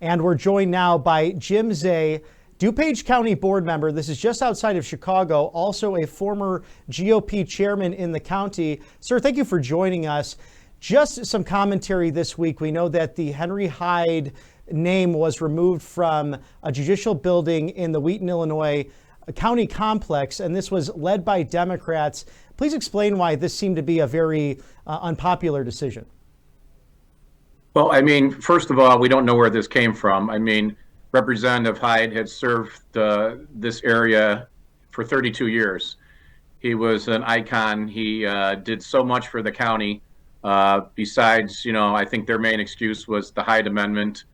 And we're joined now by Jim Zay, DuPage County board member. This is just outside of Chicago, also a former GOP chairman in the county. Sir, thank you for joining us. Just some commentary this week. We know that the Henry Hyde name was removed from a judicial building in the Wheaton, Illinois county complex, and this was led by Democrats. Please explain why this seemed to be a very unpopular decision. Well, I mean, first of all, we don't know where this came from. I mean, Representative Hyde had served this area for 32 years. He was an icon. He did so much for the county. Besides, I think their main excuse was the Hyde Amendment.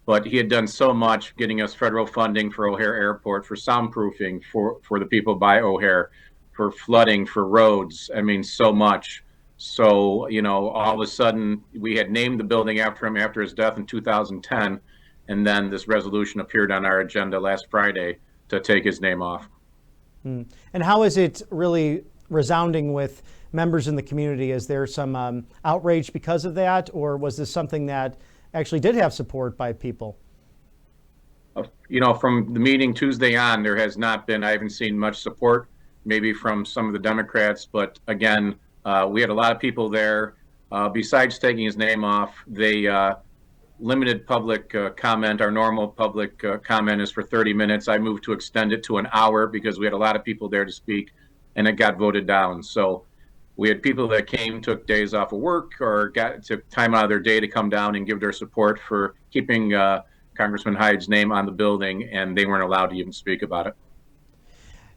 But he had done so much getting us federal funding for O'Hare Airport, for soundproofing for the people by O'Hare, for flooding, for roads. I mean, so much. So, all of a sudden we had named the building after him after his death in 2010. And then this resolution appeared on our agenda last Friday to take his name off. And how is it really resounding with members in the community? Is there some outrage because of that? Or was this something that actually did have support by people? From the meeting Tuesday on, there has not been, I haven't seen much support, maybe from some of the Democrats. But again, we had a lot of people there. Besides taking his name off, they limited public comment. Our normal public comment is for 30 minutes. I moved to extend it to an hour because we had a lot of people there to speak, and it got voted down. So we had people that came, took days off of work, or took time out of their day to come down and give their support for keeping Congressman Hyde's name on the building, and they weren't allowed to even speak about it.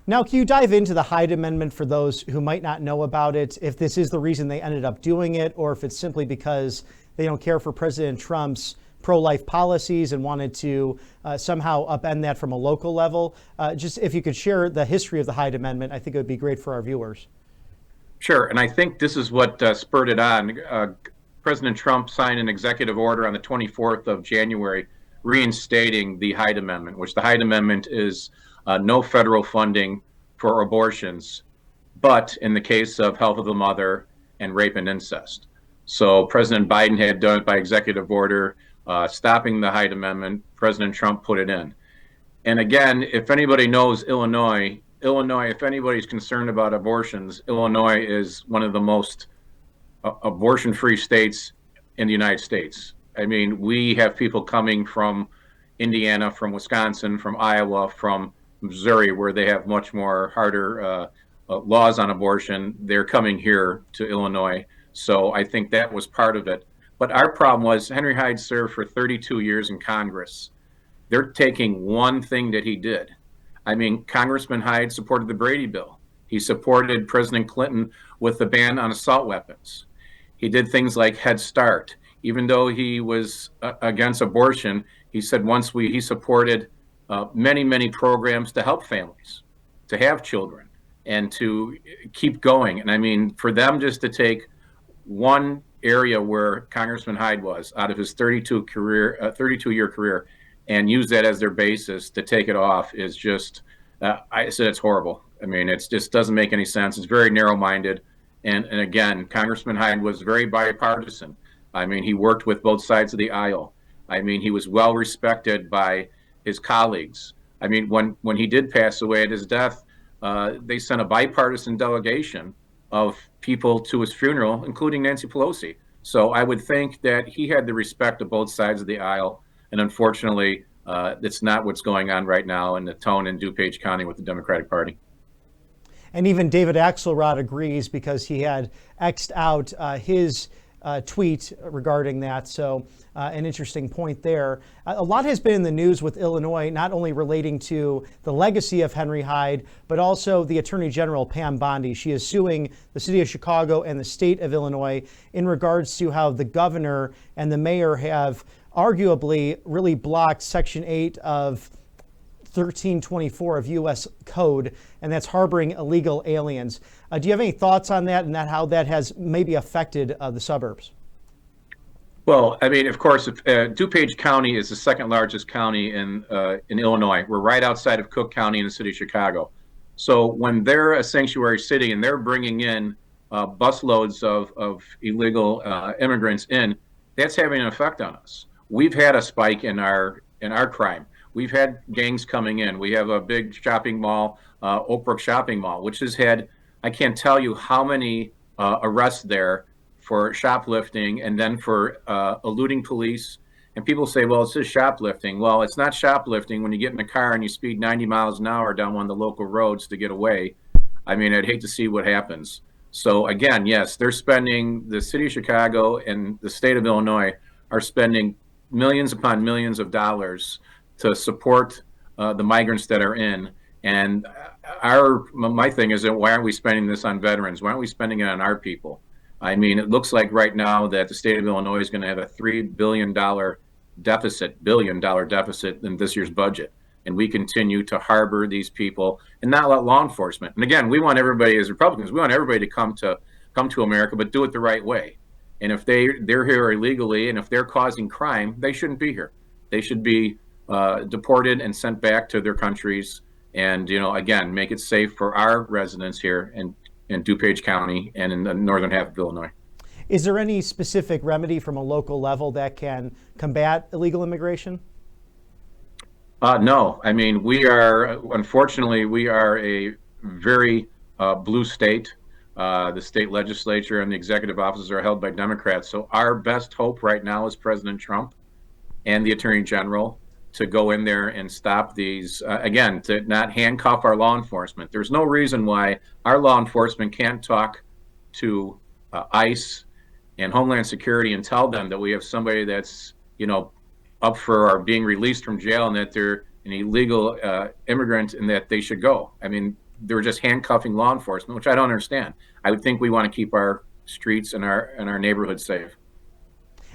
Now, can you dive into the Hyde Amendment for those who might not know about it, if this is the reason they ended up doing it, or if it's simply because they don't care for President Trump's pro-life policies and wanted to somehow upend that from a local level? Just if you could share the history of the Hyde Amendment, I think it would be great for our viewers. Sure, and I think this is what spurred it on. President Trump signed an executive order on the 24th of January reinstating the Hyde Amendment, which the Hyde Amendment is no federal funding for abortions, but in the case of health of the mother and rape and incest. So President Biden had done it by executive order, stopping the Hyde Amendment. President Trump put it in. And again, if anybody knows Illinois, if anybody's concerned about abortions, Illinois is one of the most abortion-free states in the United States. I mean, we have people coming from Indiana, from Wisconsin, from Iowa, from Missouri, where they have much more harder laws on abortion. They're coming here to Illinois. So I think that was part of it. But our problem was Henry Hyde served for 32 years in Congress. They're taking one thing that he did. I mean, Congressman Hyde supported the Brady Bill. He supported President Clinton with the ban on assault weapons. He did things like Head Start. Even though he was against abortion, he said he supported many programs to help families, to have children, and to keep going. And I mean, for them just to take one area where Congressman Hyde was out of his 32-year career and use that as their basis to take it off is just, I said it's horrible. I mean, it just doesn't make any sense. It's very narrow-minded. And again, Congressman Hyde was very bipartisan. I mean, he worked with both sides of the aisle. I mean, he was well respected by his colleagues. I mean, when he did pass away at his death, they sent a bipartisan delegation of people to his funeral, including Nancy Pelosi. So I would think that he had the respect of both sides of the aisle. And unfortunately, that's not what's going on right now in the tone in DuPage County with the Democratic Party. And even David Axelrod agrees because he had X'd out his tweet regarding that. So an interesting point there. A lot has been in the news with Illinois, not only relating to the legacy of Henry Hyde, but also the Attorney General, Pam Bondi. She is suing the city of Chicago and the state of Illinois in regards to how the governor and the mayor have arguably really blocked Section 8 of 1324 of U.S. Code, and that's harboring illegal aliens. Do you have any thoughts on that and how that has maybe affected the suburbs? Well, I mean, of course, DuPage County is the second largest county in Illinois. We're right outside of Cook County in the city of Chicago. So when they're a sanctuary city and they're bringing in busloads of illegal immigrants in, that's having an effect on us. we've had a spike in our crime. We've had gangs coming in. We have a big shopping mall, Oak Brook Shopping Mall, which has had, I can't tell you how many arrests there for shoplifting and then for eluding police. And people say, well, it's just shoplifting. Well, it's not shoplifting when you get in a car and you speed 90 miles an hour down one of the local roads to get away. I mean, I'd hate to see what happens. So again, yes, they're spending, the city of Chicago and the state of Illinois are spending millions upon millions of dollars to support the migrants that are in. And my thing is that why aren't we spending this on veterans? Why aren't we spending it on our people? I mean, it looks like right now that the state of Illinois is going to have a $3 billion deficit in this year's budget. And we continue to harbor these people and not let law enforcement. And again, we want everybody, as Republicans, we want everybody to come to America, but do it the right way. And if they're here illegally and if they're causing crime, they shouldn't be here. They should be deported and sent back to their countries. And, again, make it safe for our residents here in DuPage County and in the northern half of Illinois. Is there any specific remedy from a local level that can combat illegal immigration? No. I mean, unfortunately, we are a very blue state. The state legislature and the executive offices are held by Democrats. So our best hope right now is President Trump and the Attorney General to go in there and stop these, again, to not handcuff our law enforcement. There's no reason why our law enforcement can't talk to ICE and Homeland Security and tell them that we have somebody that's, up for or being released from jail and that they're an illegal immigrant and that they should go. I mean, they're just handcuffing law enforcement, which I don't understand. I would think we want to keep our streets and our neighborhoods safe.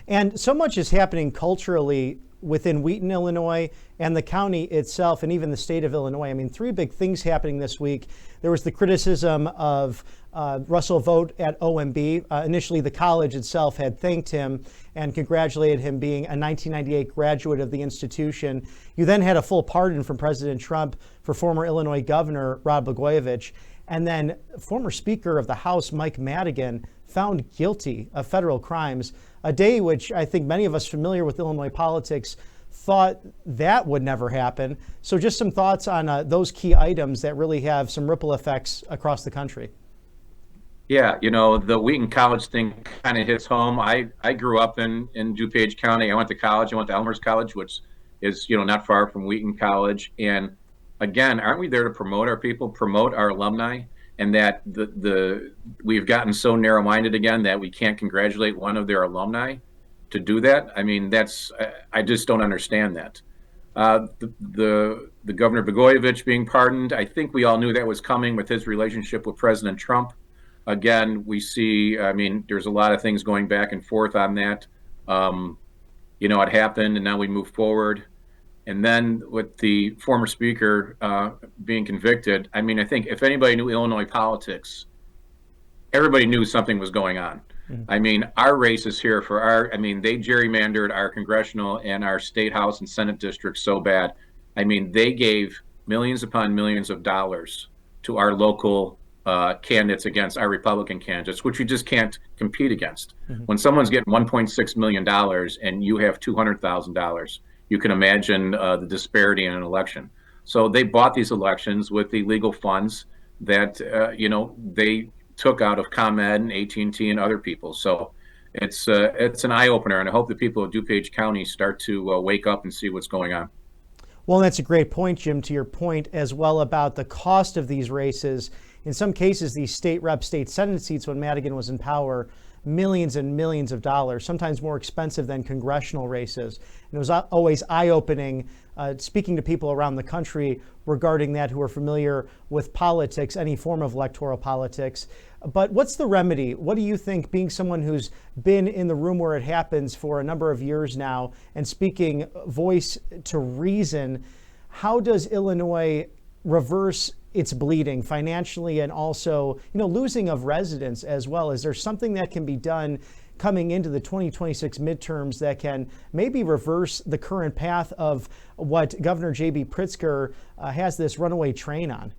And so much is happening culturally within Wheaton, Illinois, and the county itself, and even the state of Illinois. I mean, three big things happening this week. There was the criticism of Russell Vought at OMB. Initially, the college itself had thanked him and congratulated him being a 1998 graduate of the institution. You then had a full pardon from President Trump for former Illinois Governor Rod Blagojevich. And then former Speaker of the House, Mike Madigan, found guilty of federal crimes, a day which I think many of us familiar with Illinois politics thought that would never happen. So just some thoughts on those key items that really have some ripple effects across the country. Yeah, the Wheaton College thing kind of hits home. I grew up in DuPage County. I went to college. I went to Elmhurst College, which is, not far from Wheaton College. And again, aren't we there to promote our people, promote our alumni? And that we've gotten so narrow-minded again that we can't congratulate one of their alumni to do that. I mean, I just don't understand that. The Governor Blagojevich being pardoned, I think we all knew that was coming with his relationship with President Trump. Again, we see, there's a lot of things going back and forth on that. It happened and now we move forward. And then with the former speaker being convicted, I think if anybody knew Illinois politics, everybody knew something was going on. Mm-hmm. Our races here they gerrymandered our congressional and our state house and Senate districts so bad. They gave millions upon millions of dollars to our local candidates against our Republican candidates, which we just can't compete against. Mm-hmm. When someone's getting $1.6 million and you have $200,000, you can imagine the disparity in an election. So they bought these elections with illegal funds that, they took out of ComEd and AT&T and other people. So it's an eye opener. And I hope the people of DuPage County start to wake up and see what's going on. Well, that's a great point, Jim, to your point as well about the cost of these races. In some cases, these state rep, state senate seats when Madigan was in power, millions and millions of dollars, sometimes more expensive than congressional races. And it was always eye-opening speaking to people around the country regarding that who are familiar with politics, any form of electoral politics. But what's the remedy? What do you think, being someone who's been in the room where it happens for a number of years now and speaking voice to reason, how does Illinois reverse its bleeding financially and also, losing of residents as well? Is there something that can be done coming into the 2026 midterms that can maybe reverse the current path of what Governor J.B. Pritzker has this runaway train on?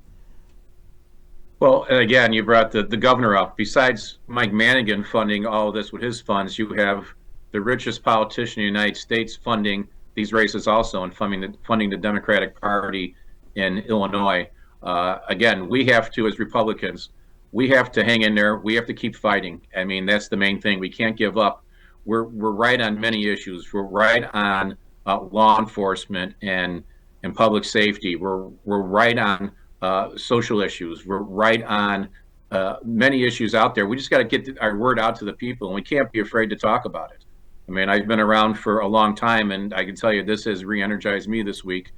Well, again, you brought the governor up. Besides Mike Madigan funding all of this with his funds, you have the richest politician in the United States funding these races also, and funding the Democratic Party in Illinois. Again, we have to, as Republicans, we have to hang in there. We have to keep fighting. I mean, that's the main thing. We can't give up. We're right on many issues. We're right on law enforcement and public safety. We're right on social issues. We're right on many issues out there. We just got to get our word out to the people, and we can't be afraid to talk about it. I mean, I've been around for a long time, and I can tell you this has re-energized me this week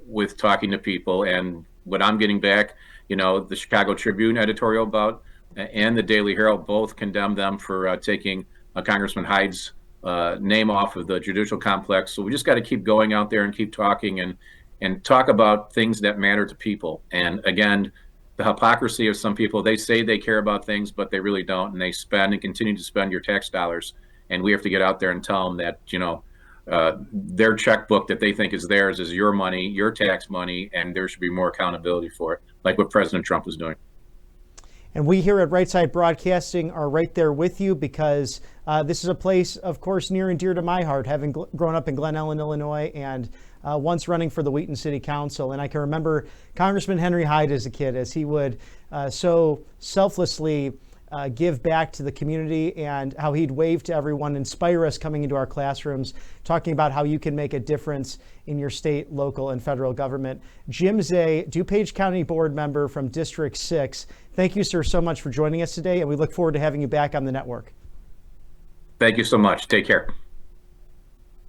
with talking to people. And what I'm getting back, you know, the Chicago Tribune editorial about and the Daily Herald both condemned them for taking Congressman Hyde's name off of the judicial complex. So we just got to keep going out there and keep talking and talk about things that matter to people. And again, the hypocrisy of some people, they say they care about things, but they really don't. And they spend and continue to spend your tax dollars. And we have to get out there and tell them that, you know, their checkbook that they think is theirs is your money, your tax money, and there should be more accountability for it, like what President Trump is doing. And we here at Right Side Broadcasting are right there with you, because this is a place, of course, near and dear to my heart, having grown up in Glen Ellen, Illinois, and once running for the Wheaton City Council. And I can remember Congressman Henry Hyde as a kid, as he would so selflessly give back to the community, and how he'd wave to everyone, inspire us coming into our classrooms, talking about how you can make a difference in your state, local, and federal government. Jim Zay, DuPage County Board Member from District 6. Thank you, sir, so much for joining us today, and we look forward to having you back on the network. Thank you so much. Take care.